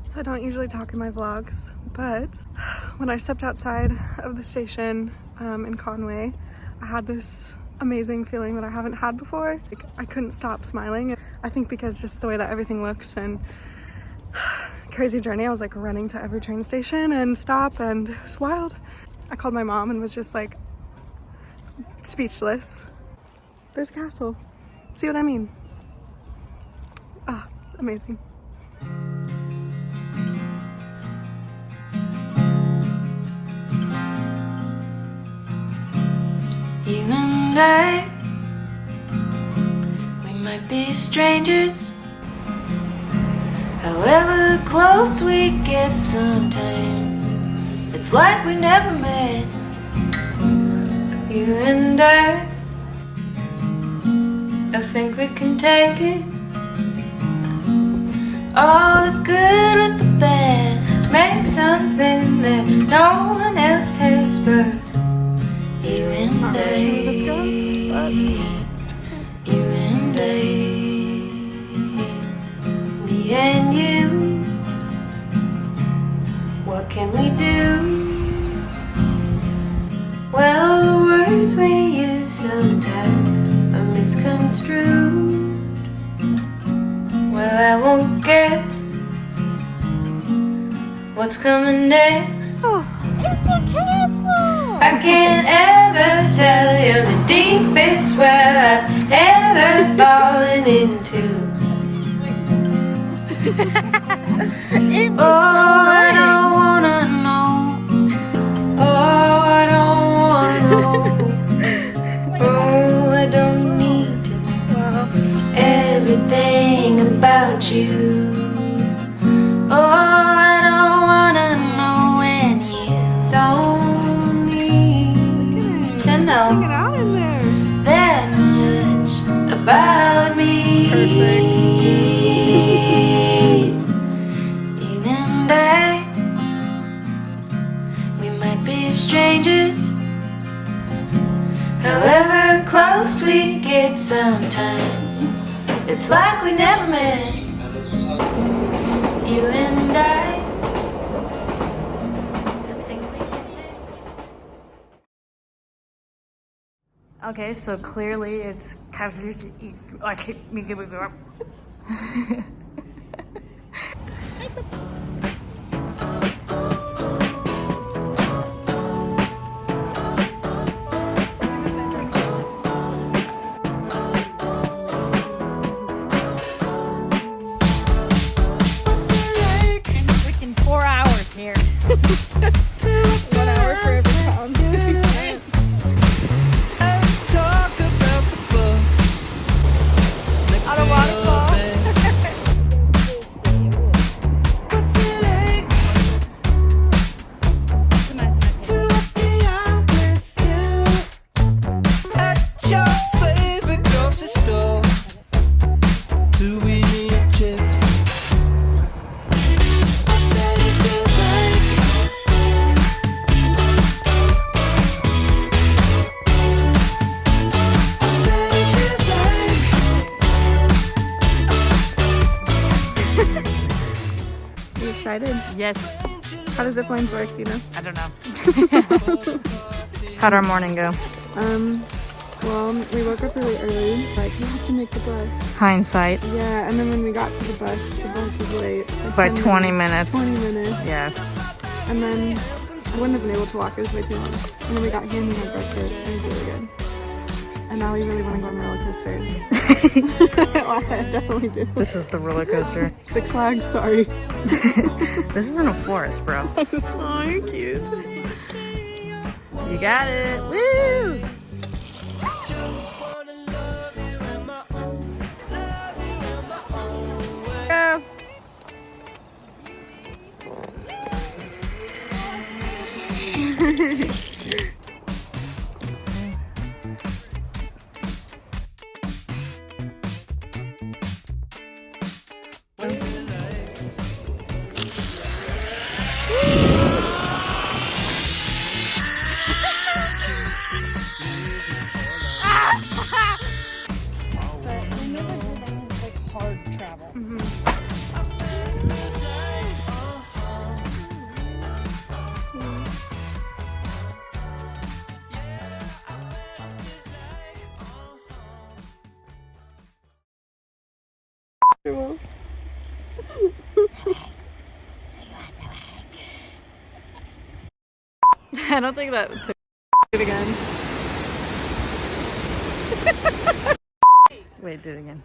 So I don't usually talk in my vlogs, but when I stepped outside of the station in Conway, I had this amazing feeling that I haven't had before. Like, I couldn't stop smiling. I think because just the way that everything looks and crazy journey, I was like running to every train station and stop, and it was wild. I called my mom and was just like speechless. There's a castle. See what I mean? Ah, amazing. You and I, we might be strangers. However close we get sometimes, it's like we never met. You and I think we can take it. All the good with the bad, make something that no one else has but you and Not really sure where this I. goes, but You and I, me and you, what can we do? Well, the words we use sometimes are misconstrued. Well, I won't guess what's coming next. Oh, it's a castle! I can't ever tell you the deepest well I've ever fallen into. It was Oh, so I nice. don't wanna know. Oh, I don't wanna know. Oh, I don't need to know everything about you. Oh, I don't wanna know when you don't need to know get out in there. that much about me. You and I, we might be strangers. However close we get sometimes, it's like we never met. You and I think we can take. Okay, so clearly it's freaking 4 hours here. 1 hour for every pound. On a waterfall. You excited? Yes, How does zip lines work, do you know? I don't know. How'd our morning go? Well, we woke up really early. Like, we have to make the bus. Hindsight. Yeah, and then when we got to the bus was late. By 10 20 minutes. 20 minutes. Yeah. And then I wouldn't have been able to walk, it was way too long. And then we got here and we had breakfast, and it was really good. And now we really want to go on a roller coaster. Well, I definitely do. This is the roller coaster. Six Flags, sorry. This isn't a forest, bro. Oh, you're cute. You got it. Woo! Go. I don't think that took it again. Wait, do it again.